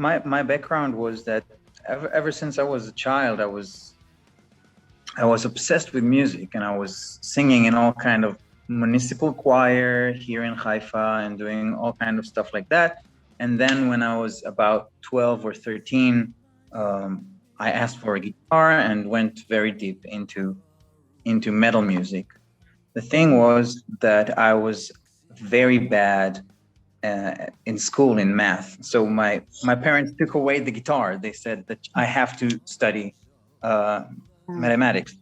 my background was that ever since I was a child, I was obsessed with music, and I was singing in all kind of municipal choir here in Haifa and doing all kind of stuff like that. And then when I was about 12 or 13, I asked for a guitar and went very deep into metal music. The thing was that I was very bad in school in math. So my parents took away the guitar. They said that I have to study mathematics.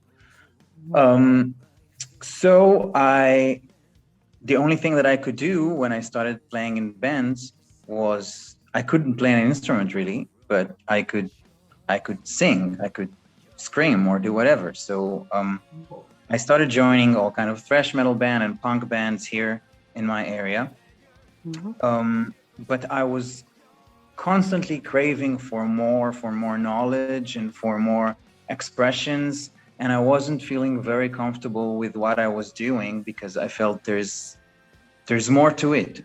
So the only thing that I could do when I started playing in bands was I couldn't play an instrument really, but I could sing, I could scream or do whatever. So I started joining all kind of thrash metal band and punk bands here in my area. But I was constantly craving for more knowledge and for more expressions. And I wasn't feeling very comfortable with what I was doing because I felt there's more to it.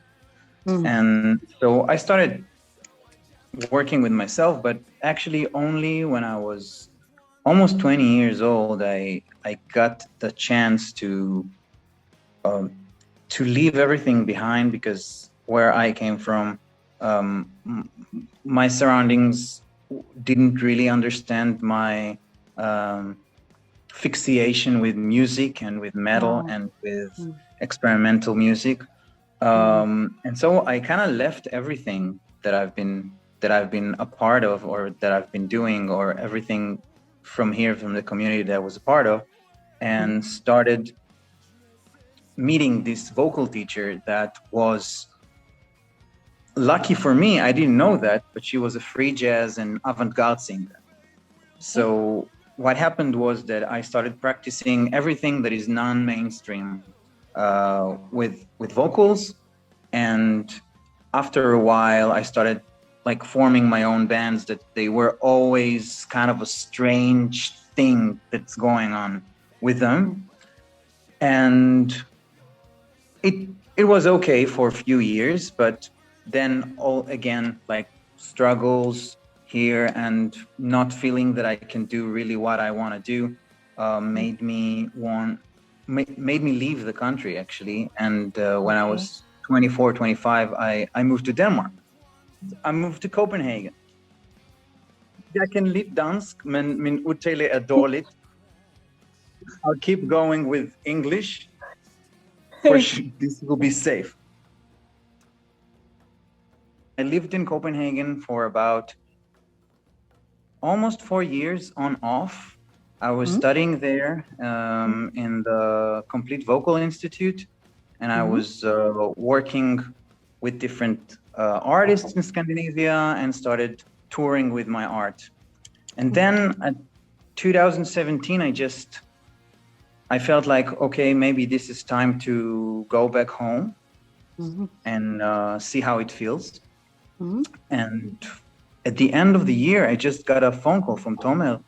And so I started working with myself, but actually only when I was almost 20 years old, I got the chance to leave everything behind, because where I came from, my surroundings didn't really understand my fixation with music and with metal and with experimental music. And so I kind of left everything that I've been a part of, or that I've been doing, or everything from here, from the community that I was a part of, and started meeting this vocal teacher that was, lucky for me, I didn't know that, but she was a free jazz and avant-garde singer. So what happened was that I started practicing everything that is non-mainstream with vocals, and after a while I started like forming my own bands that they were always kind of a strange thing that's going on with them. And it was okay for a few years, but then all again, like struggles here and not feeling that I can do really what I want to do made me leave the country actually. And when I was 24, 25, I moved to Denmark. I moved to Copenhagen. Jeg kan lidt dansk, men min udtale er dårligt. I'll keep going with English. This will be safe. I lived in Copenhagen for about almost 4 years on off. I was studying there in the Complete Vocal Institute, and I was working with different artists in Scandinavia and started touring with my art. And then in 2017, I felt like, okay, maybe this is time to go back home and see how it feels. And at the end of the year, I just got a phone call from Tomel,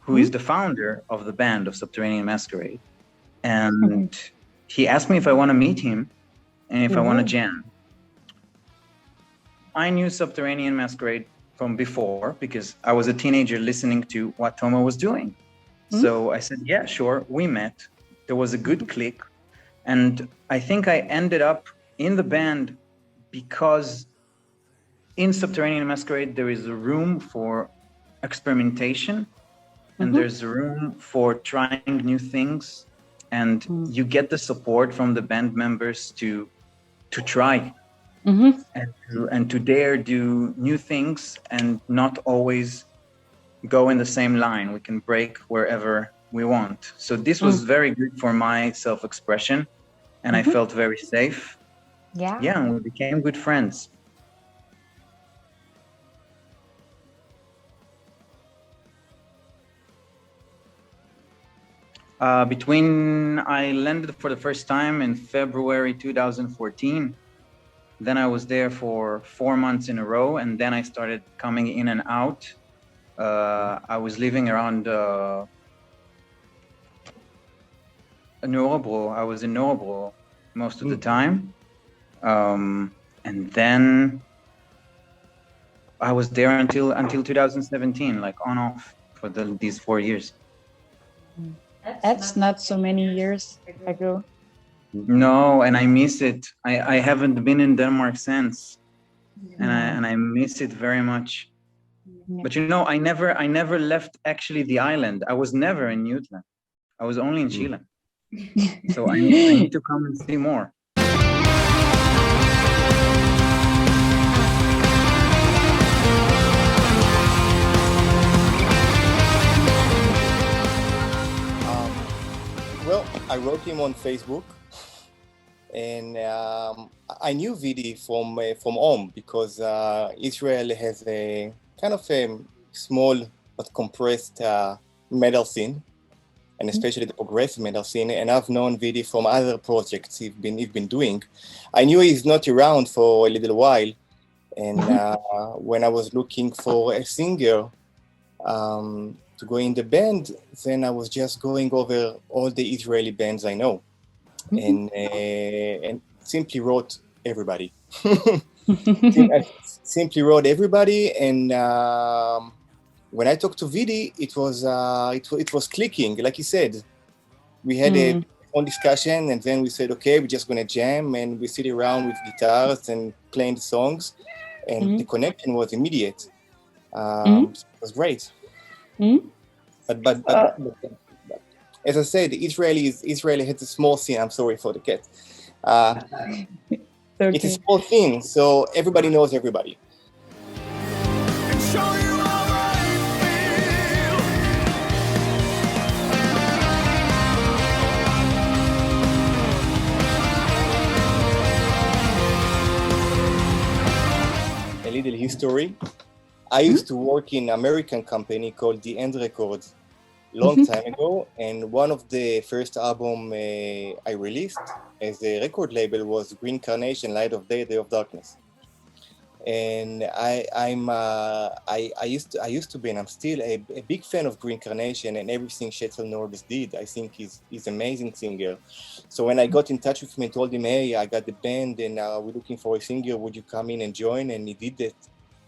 who is the founder of the band of Subterranean Masquerade. And he asked me if I want to meet him and if I want to jam. I knew Subterranean Masquerade from before because I was a teenager listening to what Tomel was doing. So I said, yeah, sure. We met. There was a good click. And I think I ended up in the band because in Subterranean Masquerade, there is a room for experimentation and there's a room for trying new things. And you get the support from the band members to try and to dare do new things and not always go in the same line. We can break wherever we want. So this was very good for my self-expression, and I felt very safe. Yeah, and we became good friends. I landed for the first time in February 2014. Then I was there for 4 months in a row, and then I started coming in and out. I was living around Nørrebro. I was in Nørrebro most of the time. And then I was there until 2017, like on off for these 4 years. That's not so many years ago. No, and I miss it. I haven't been in Denmark since, and I miss it very much. Yeah. But I never left actually the island. I was never in Jutland. I was only in Chile. So I need to come and see more. Well, I wrote him on Facebook, and I knew Vidi from home because Israel has a kind of a small but compressed metal scene, and especially the progressive metal scene. And I've known Vidi from other projects he's been doing. I knew he's not around for a little while, and when I was looking for a singer to go in the band, then I was just going over all the Israeli bands I know, and simply wrote everybody. Simply wrote everybody, and when I talked to Vidi, it was clicking, like he said. We had a whole discussion, and then we said, okay, we're just gonna jam, and we sit around with guitars and playing the songs, and the connection was immediate. It was great. But as I said, Israel has a small scene. I'm sorry for the cat. It's a small scene, so everybody knows everybody. A little history. I used to work in an American company called The End Records long time ago, and one of the first album I released as a record label was Green Carnation, Light of Day, Day of Darkness. And I used to be, and I'm still a big fan of Green Carnation and everything Shetzel Norbis did. I think he's an amazing singer. So when I got in touch with him and told him, hey, I got the band and we're looking for a singer, would you come in and join? And he did that.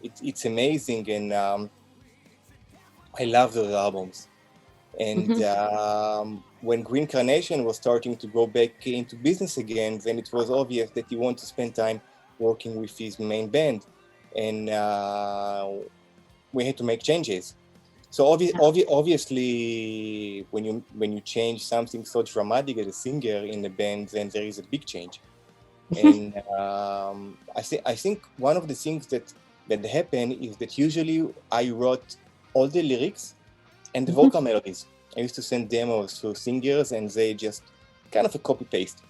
It's amazing, and I love those albums. And when Green Carnation was starting to go back into business again, then it was obvious that he wanted to spend time working with his main band, and we had to make changes. So obviously, when you change something so dramatic as a singer in the band, then there is a big change. And I think one of the things that happened is that usually I wrote all the lyrics and the vocal melodies. I used to send demos to singers, and they just kind of a copy-paste.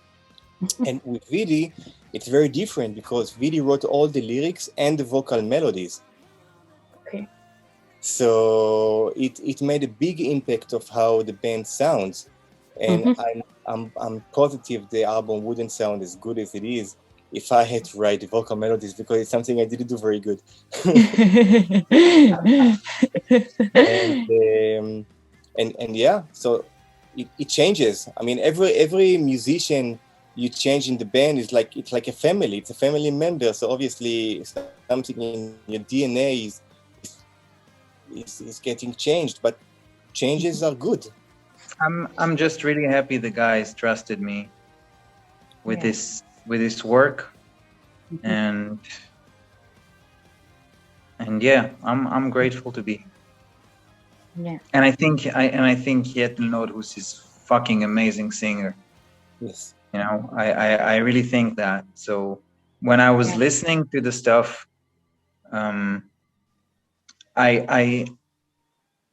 And with Vidi, it's very different because Vidi wrote all the lyrics and the vocal melodies. Okay. So it made a big impact of how the band sounds. And I'm positive the album wouldn't sound as good as it is if I had to write the vocal melodies, because it's something I didn't do very good. And yeah, so it changes. I mean, every musician you change in the band it's like a family. It's a family member. So obviously something in your DNA is getting changed, but changes are good. I'm just really happy the guys trusted me with this work, and yeah, I'm grateful to be here. Yeah. And I think Kjetil Nordhus is fucking amazing singer. Yes. I really think that. So when I was listening to the stuff, I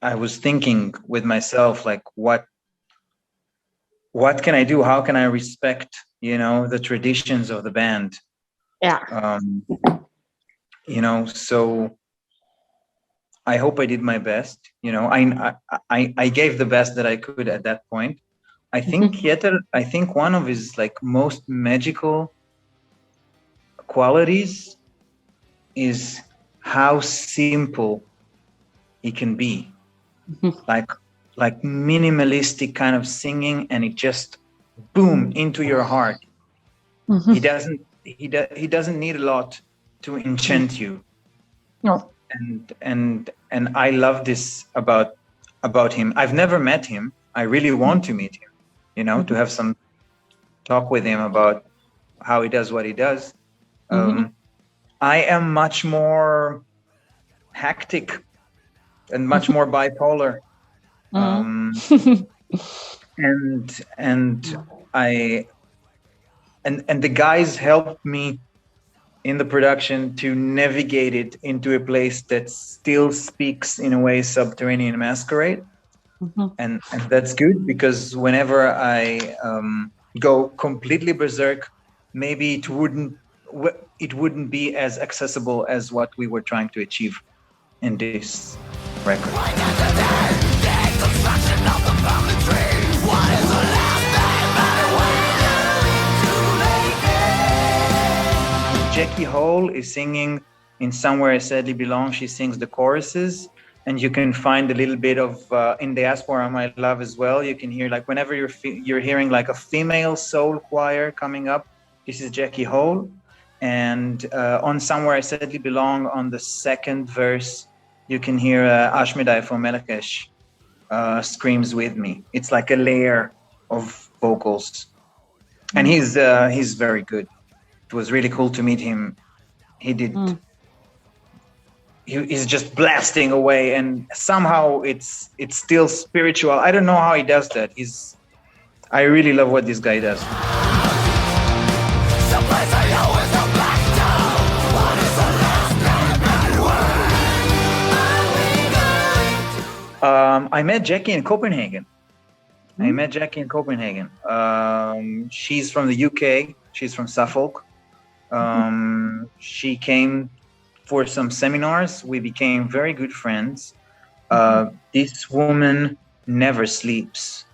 was thinking with myself, like, what can I do? How can I respect, the traditions of the band? Yeah. So I hope I did my best. I gave the best that I could at that point. I think I think one of his most magical qualities is how simple he can be. like minimalistic kind of singing, and it just boom into your heart. He doesn't need a lot to enchant you. No. and I love this about him. I've never met him. I really want to meet him, you know, to have some talk with him about how he does what he does. I am much more hectic and much more bipolar. And I and the guys helped me in the production to navigate it into a place that still speaks in a way Subterranean Masquerade. And that's good, because whenever I go completely berserk, maybe it wouldn't be as accessible as what we were trying to achieve in this record. Jackie Hole is singing in Somewhere I Sadly Belong. She sings the choruses, and you can find a little bit of in Diaspora My Love as well. You can hear, like, whenever you're hearing like a female soul choir coming up, this is Jackie Hole. And on Somewhere I Sadly Belong, on the second verse, you can hear Ashmedai from Melakesh screams with me. It's like a layer of vocals, and he's very good. It was really cool to meet him. He's just blasting away, and somehow it's still spiritual. I don't know how he does that. I really love what this guy does. I met Jackie in Copenhagen. She's from the UK. She's from Suffolk. She came for some seminars. We became very good friends. This woman never sleeps.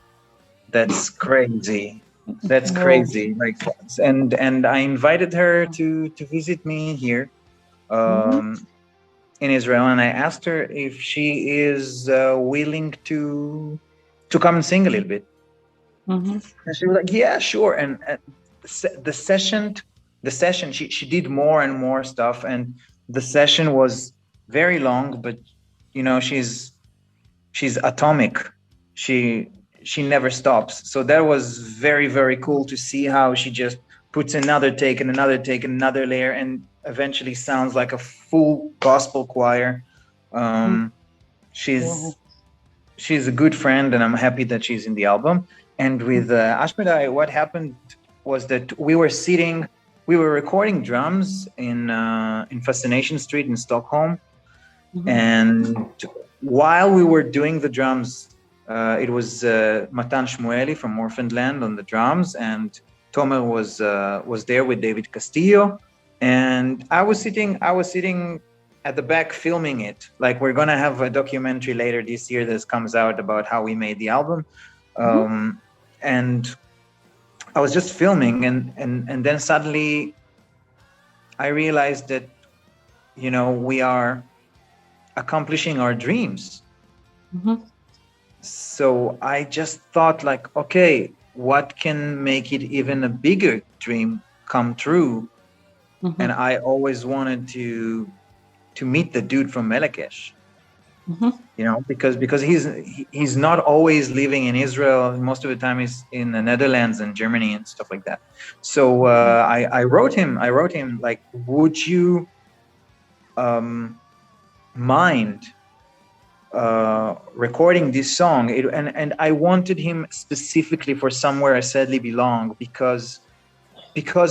That's crazy. That's crazy. Like, and I invited her to visit me here in Israel, and I asked her if she is willing to come and sing a little bit. And she was like, "Yeah, sure." And the session, she did more and more stuff, and the session was very long. But you know, she's atomic. She never stops. So that was very, very cool to see how she just puts another take and another take and another layer, and eventually sounds like a full gospel choir. She's a good friend, and I'm happy that she's in the album. And with Ashmedai, what happened was that we were recording drums in Fascination Street in Stockholm. And while we were doing the drums, it was Matan Shmueli from Orphaned Land on the drums, and Tomer was there with David Castillo, and I was sitting at the back filming it. Like, we're gonna have a documentary later this year that comes out about how we made the album, and I was just filming, and then suddenly I realized that, you know, we are accomplishing our dreams. So I just thought, like, okay, what can make it even a bigger dream come true? And I always wanted to meet the dude from Melakesh, you know, because he's not always living in Israel. Most of the time he's in the Netherlands and Germany and stuff like that. So I wrote him like, would you mind recording this song? And I wanted him specifically for Somewhere I Sadly Belong, because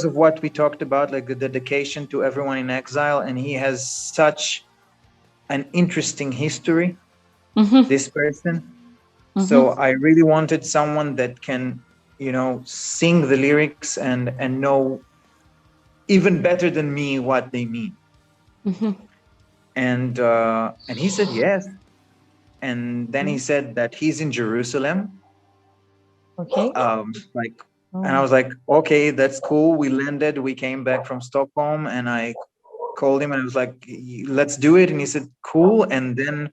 of what we talked about, like the dedication to everyone in exile, and he has such an interesting history, this person. So I really wanted someone that can, you know, sing the lyrics and know even better than me what they mean. And he said yes. And then he said that he's in Jerusalem. Okay. And I was like, okay, that's cool. We landed, we came back from Stockholm, and I called him and I was like, let's do it. And he said, cool. And then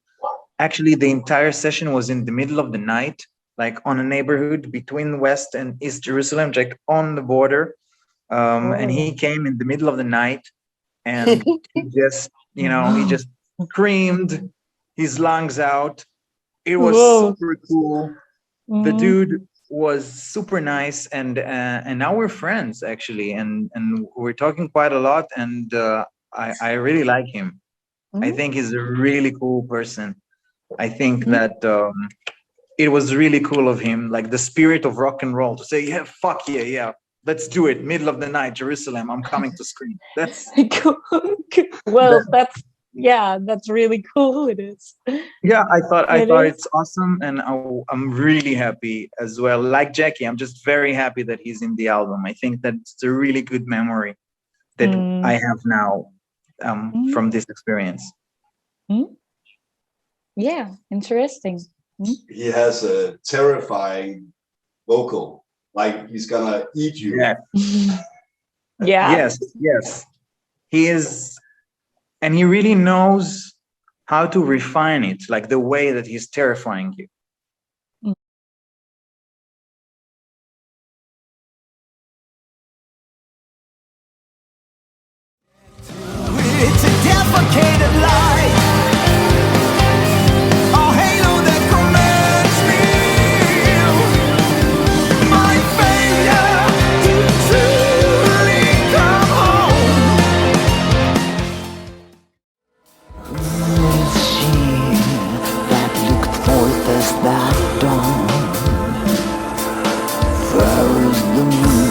actually the entire session was in the middle of the night, like on a neighborhood between West and East Jerusalem, like on the border. And he came in the middle of the night, and he just, you know, he just screamed his lungs out. It was Whoa. super cool. The dude was super nice, and now we're friends actually, and we're talking quite a lot, and I really like him. I think he's a really cool person. I think that it was really cool of him, like the spirit of rock and roll, to say, yeah, fuck yeah, yeah, let's do it. Middle of the night, Jerusalem, I'm coming to scream. That's well, that's really cool. It is. Yeah, I thought it's awesome, and I'm really happy as well. Like Jackie, I'm just very happy that he's in the album. I think that's a really good memory that I have now from this experience. Yeah, interesting. He has a terrifying vocal, like he's gonna eat you. Yeah. Yeah. Yes. He is, and he really knows how to refine it, like the way that he's terrifying you. It's a defecated lie, a halo that commands me. My failure to truly come home. She that looked forth as that dawn, fair as the moon.